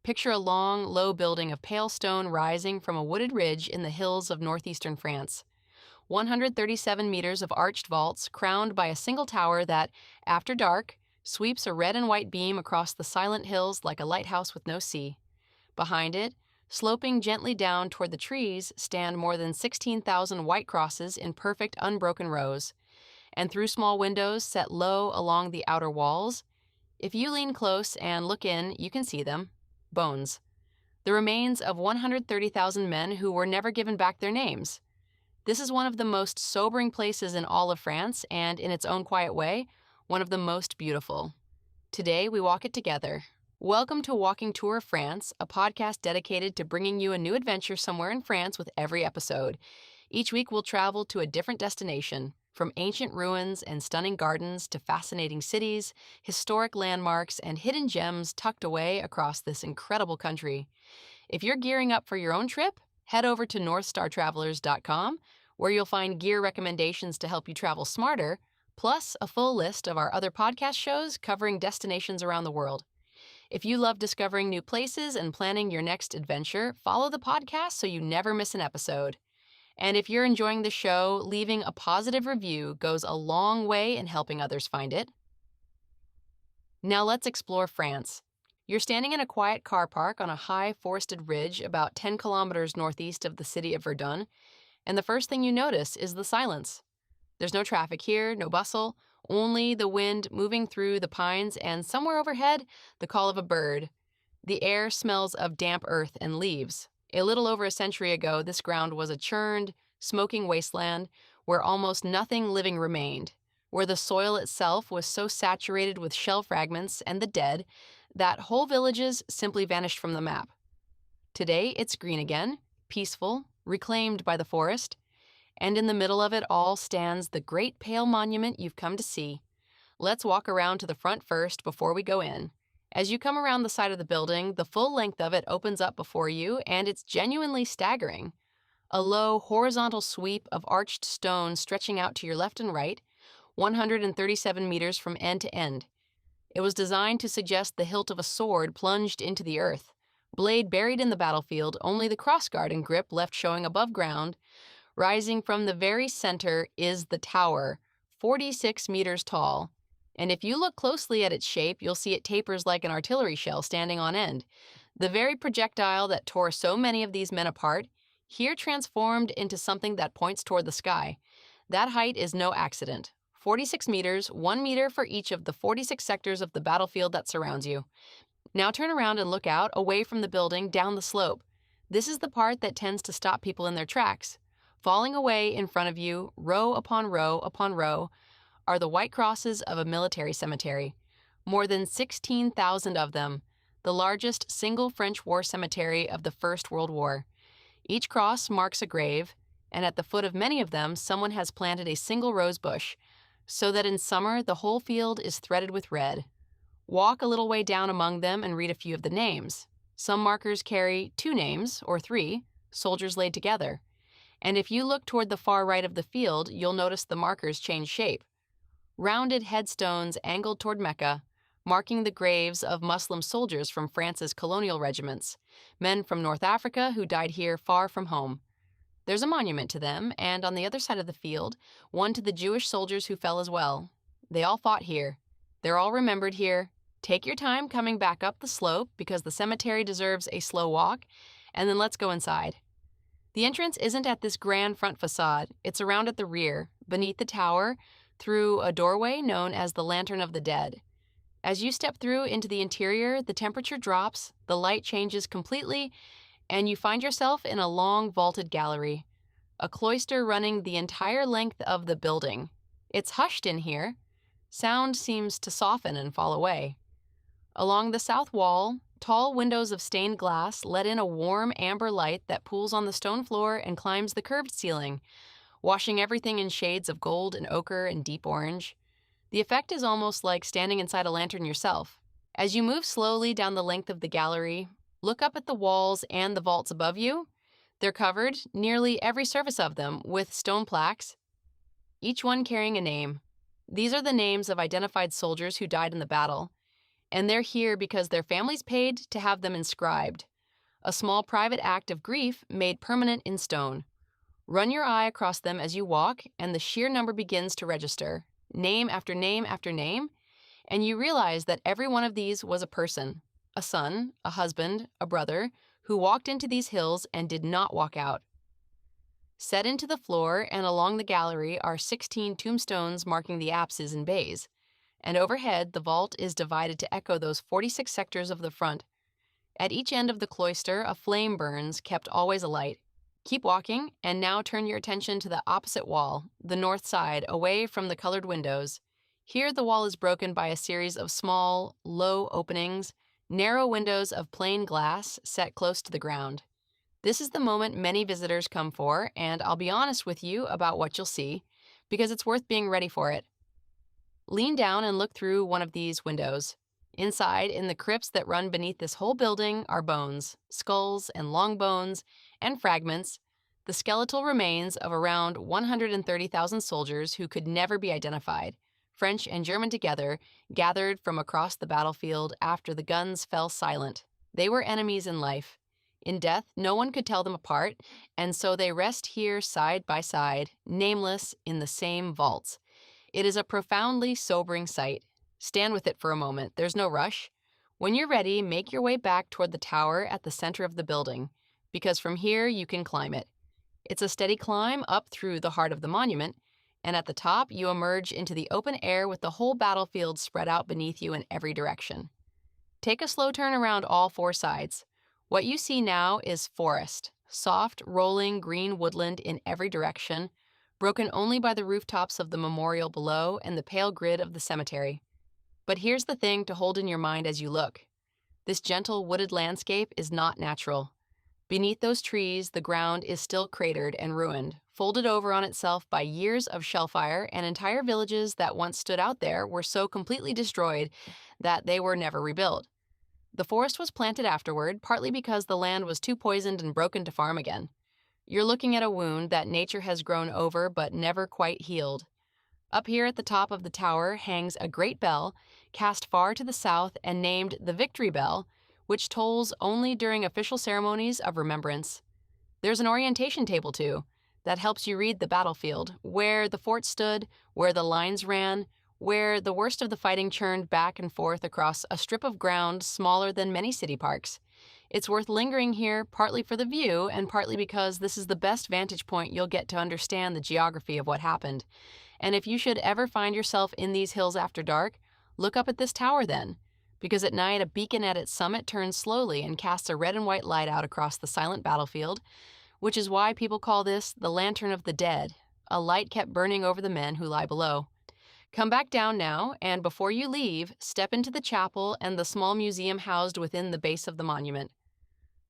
Picture a long, low building of pale stone rising from a wooded ridge in the hills of northeastern France. 137 meters of arched vaults crowned by a single tower that, after dark, sweeps a red and white beam across the silent hills like a lighthouse with no sea. Behind it, sloping gently down toward the trees, stand more than 16,000 white crosses in perfect unbroken rows. And through small windows set low along the outer walls, if you lean close and look in, you can see them. Bones. The remains of 130,000 men who were never given back their names. This is one of the most sobering places in all of France, and in its own quiet way, one of the most beautiful. Today, we walk it together. Welcome to Walking Tour of France, a podcast dedicated to bringing you a new adventure somewhere in France with every episode. Each week, we'll travel to a different destination, from ancient ruins and stunning gardens to fascinating cities, historic landmarks, and hidden gems tucked away across this incredible country. If you're gearing up for your own trip, head over to northstartravelers.com, where you'll find gear recommendations to help you travel smarter, plus a full list of our other podcast shows covering destinations around the world. If you love discovering new places and planning your next adventure, follow the podcast so you never miss an episode. And if you're enjoying the show, leaving a positive review goes a long way in helping others find it. Now let's explore France. You're standing in a quiet car park on a high forested ridge about 10 kilometers northeast of the city of Verdun, and the first thing you notice is the silence. There's no traffic here, no bustle, only the wind moving through the pines and somewhere overhead, the call of a bird. The air smells of damp earth and leaves. A little over a century ago, this ground was a churned, smoking wasteland where almost nothing living remained, where the soil itself was so saturated with shell fragments and the dead that whole villages simply vanished from the map. Today, it's green again, peaceful, reclaimed by the forest, and in the middle of it all stands the great pale monument you've come to see. Let's walk around to the front first before we go in. As you come around the side of the building, the full length of it opens up before you, and it's genuinely staggering. A low, horizontal sweep of arched stone stretching out to your left and right, 137 meters from end to end. It was designed to suggest the hilt of a sword plunged into the earth, blade buried in the battlefield, only the crossguard and grip left showing above ground. Rising from the very center is the tower, 46 meters tall. And if you look closely at its shape, you'll see it tapers like an artillery shell standing on end. The very projectile that tore so many of these men apart, here transformed into something that points toward the sky. That height is no accident. 46 meters, 1 meter for each of the 46 sectors of the battlefield that surrounds you. Now turn around and look out, away from the building, down the slope. This is the part that tends to stop people in their tracks. Falling away in front of you, row upon row upon row, are the white crosses of a military cemetery. More than 16,000 of them, the largest single French war cemetery of the First World War. Each cross marks a grave, and at the foot of many of them, someone has planted a single rose bush, so that in summer the whole field is threaded with red. Walk a little way down among them and read a few of the names. Some markers carry 2 names, or 3, soldiers laid together. And if you look toward the far right of the field, you'll notice the markers change shape. Rounded headstones angled toward Mecca, marking the graves of Muslim soldiers from France's colonial regiments, men from North Africa who died here far from home. There's a monument to them, and on the other side of the field, one to the Jewish soldiers who fell as well. They all fought here. They're all remembered here. Take your time coming back up the slope because the cemetery deserves a slow walk, and then let's go inside. The entrance isn't at this grand front facade. It's around at the rear, beneath the tower, through a doorway known as the Lantern of the Dead. As you step through into the interior, the temperature drops, the light changes completely, and you find yourself in a long vaulted gallery, a cloister running the entire length of the building. It's hushed in here. Sound seems to soften and fall away. Along the south wall, tall windows of stained glass let in a warm amber light that pools on the stone floor and climbs the curved ceiling, washing everything in shades of gold and ochre and deep orange. The effect is almost like standing inside a lantern yourself. As you move slowly down the length of the gallery, look up at the walls and the vaults above you. They're covered, nearly every surface of them, with stone plaques, each one carrying a name. These are the names of identified soldiers who died in the battle. and they're here because their families paid to have them inscribed. A small private act of grief made permanent in stone. Run your eye across them as you walk, and the sheer number begins to register, name after name after name, and you realize that every one of these was a person, a son, a husband, a brother, who walked into these hills and did not walk out. Set into the floor and along the gallery are 16 tombstones marking the apses and bays, and overhead the vault is divided to echo those 46 sectors of the front. At each end of the cloister, a flame burns, kept always alight. Keep walking, and now turn your attention to the opposite wall, the north side, away from the colored windows. Here the wall is broken by a series of small, low openings, narrow windows of plain glass set close to the ground. This is the moment many visitors come for, and I'll be honest with you about what you'll see, because it's worth being ready for it. Lean down and look through one of these windows. Inside, in the crypts that run beneath this whole building, are bones, skulls and long bones, and fragments, the skeletal remains of around 130,000 soldiers who could never be identified, French and German together, gathered from across the battlefield after the guns fell silent. They were enemies in life. In death, no one could tell them apart, and so they rest here side by side, nameless, in the same vaults. It is a profoundly sobering sight. Stand with it for a moment. There's no rush. When you're ready, make your way back toward the tower at the center of the building, because from here you can climb it. It's a steady climb up through the heart of the monument, and at the top you emerge into the open air with the whole battlefield spread out beneath you in every direction. Take a slow turn around all four sides. What you see now is forest, soft, rolling green woodland in every direction, broken only by the rooftops of the memorial below and the pale grid of the cemetery. But here's the thing to hold in your mind as you look. This gentle wooded landscape is not natural. Beneath those trees, the ground is still cratered and ruined, folded over on itself by years of shellfire, and entire villages that once stood out there were so completely destroyed that they were never rebuilt. The forest was planted afterward, partly because the land was too poisoned and broken to farm again. You're looking at a wound that nature has grown over but never quite healed. Up here at the top of the tower hangs a great bell, cast far to the south and named the Victory Bell, which tolls only during official ceremonies of remembrance. There's an orientation table, too, that helps you read the battlefield, where the fort stood, where the lines ran, where the worst of the fighting churned back and forth across a strip of ground smaller than many city parks. It's worth lingering here, partly for the view and partly because this is the best vantage point you'll get to understand the geography of what happened. And if you should ever find yourself in these hills after dark, look up at this tower then, because at night a beacon at its summit turns slowly and casts a red and white light out across the silent battlefield, which is why people call this the Lantern of the Dead, a light kept burning over the men who lie below. Come back down now, and before you leave, step into the chapel and the small museum housed within the base of the monument.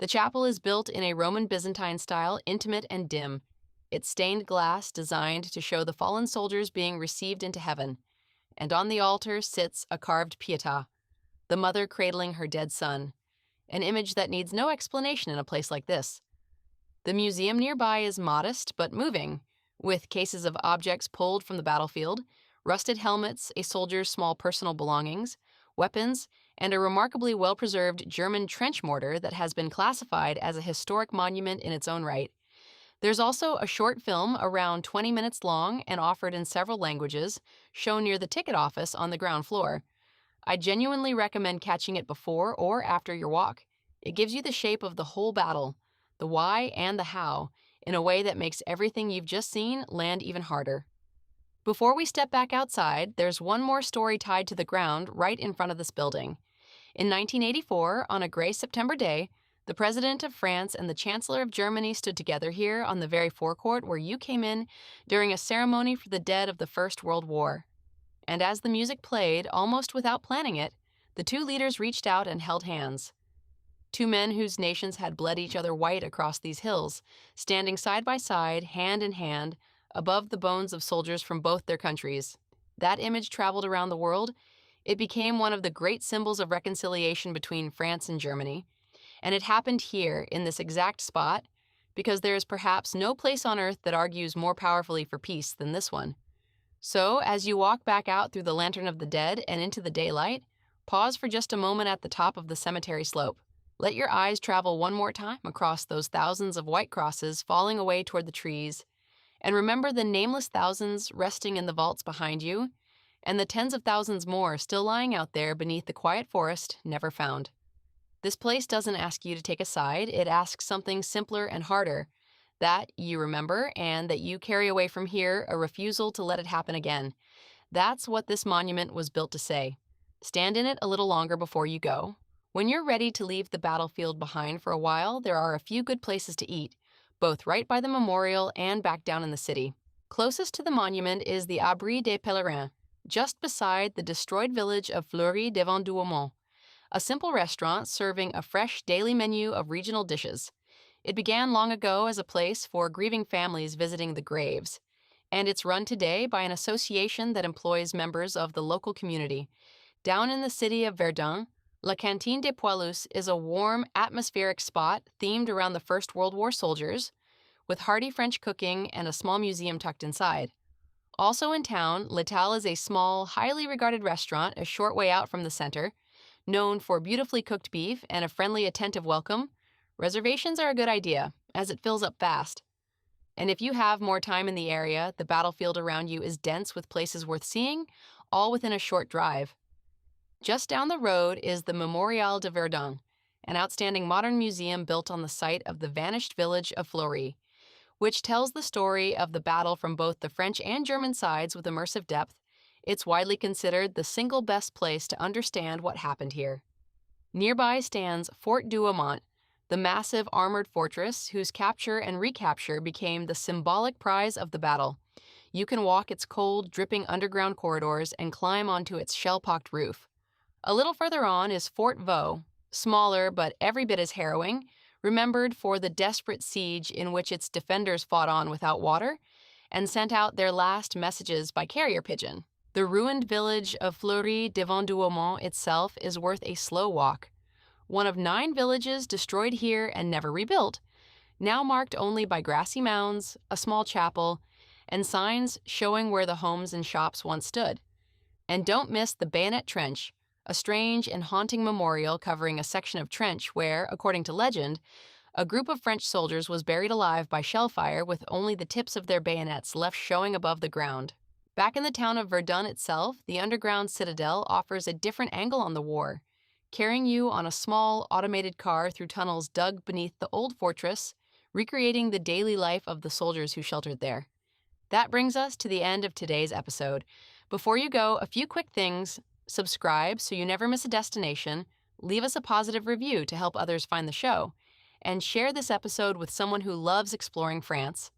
The chapel is built in a Roman Byzantine style, intimate and dim. It's stained glass designed to show the fallen soldiers being received into heaven. And on the altar sits a carved Pietà, the mother cradling her dead son, an image that needs no explanation in a place like this. The museum nearby is modest but moving, with cases of objects pulled from the battlefield, rusted helmets, a soldier's small personal belongings, weapons, and a remarkably well-preserved German trench mortar that has been classified as a historic monument in its own right. There's also a short film around 20 minutes long and offered in several languages, shown near the ticket office on the ground floor. I genuinely recommend catching it before or after your walk. It gives you the shape of the whole battle, the why and the how, in a way that makes everything you've just seen land even harder. Before we step back outside, there's one more story tied to the ground right in front of this building. In 1984, on a gray September day, the President of France and the Chancellor of Germany stood together here on the very forecourt where you came in during a ceremony for the dead of the First World War. And as the music played, almost without planning it, the two leaders reached out and held hands. Two men whose nations had bled each other white across these hills, standing side by side, hand in hand, above the bones of soldiers from both their countries. That image traveled around the world. It became one of the great symbols of reconciliation between France and Germany. And it happened here, in this exact spot, because there is perhaps no place on earth that argues more powerfully for peace than this one. So, as you walk back out through the Lantern of the Dead and into the daylight, Pause for just a moment at the top of the cemetery slope. Let your eyes travel one more time across those thousands of white crosses falling away toward the trees, and remember the nameless thousands resting in the vaults behind you, and the tens of thousands more still lying out there beneath the quiet forest never found. This place doesn't ask you to take a side, it asks something simpler and harder, that you remember and that you carry away from here a refusal to let it happen again. That's what this monument was built to say. Stand in it a little longer before you go. When you're ready to leave the battlefield behind for a while, there are a few good places to eat, both right by the memorial and back down in the city. Closest to the monument is the Abri des Pèlerins, just beside the destroyed village of Fleury devant Douaumont, a simple restaurant serving a fresh daily menu of regional dishes. It began long ago as a place for grieving families visiting the graves, and it's run today by an association that employs members of the local community. Down in the city of Verdun, La Cantine des Poilus is a warm, atmospheric spot themed around the First World War soldiers, with hearty French cooking and a small museum tucked inside. Also in town, L'Étal is a small, highly regarded restaurant a short way out from the center, known for beautifully cooked beef and a friendly, attentive welcome. Reservations are a good idea, as it fills up fast. And if you have more time in the area, the battlefield around you is dense with places worth seeing, all within a short drive. Just down the road is the Mémorial de Verdun, an outstanding modern museum built on the site of the vanished village of Fleury, which tells the story of the battle from both the French and German sides with immersive depth. It's widely considered the single best place to understand what happened here. Nearby stands Fort Douaumont, the massive armored fortress whose capture and recapture became the symbolic prize of the battle. You can walk its cold, dripping underground corridors and climb onto its shell-pocked roof. A little further on is Fort Vaux, smaller but every bit as harrowing, remembered for the desperate siege in which its defenders fought on without water and sent out their last messages by carrier pigeon. The ruined village of Fleury devant Douaumont itself is worth a slow walk. One of 9 villages destroyed here and never rebuilt, now marked only by grassy mounds, a small chapel, and signs showing where the homes and shops once stood. And don't miss the Bayonet Trench, a strange and haunting memorial covering a section of trench where, according to legend, a group of French soldiers was buried alive by shell fire with only the tips of their bayonets left showing above the ground. Back in the town of Verdun itself, the underground citadel offers a different angle on the war, carrying you on a small, automated car through tunnels dug beneath the old fortress, recreating the daily life of the soldiers who sheltered there. That brings us to the end of today's episode. Before you go, a few quick things. Subscribe so you never miss a destination, leave us a positive review to help others find the show, and share this episode with someone who loves exploring France.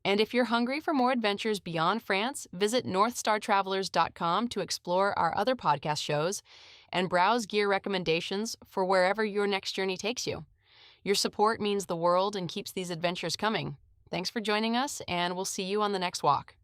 And if you're hungry for more adventures beyond France, visit northstartravelers.com to explore our other podcast shows and browse gear recommendations for wherever your next journey takes you. Your support means the world and keeps these adventures coming. Thanks for joining us, and we'll see you on the next walk.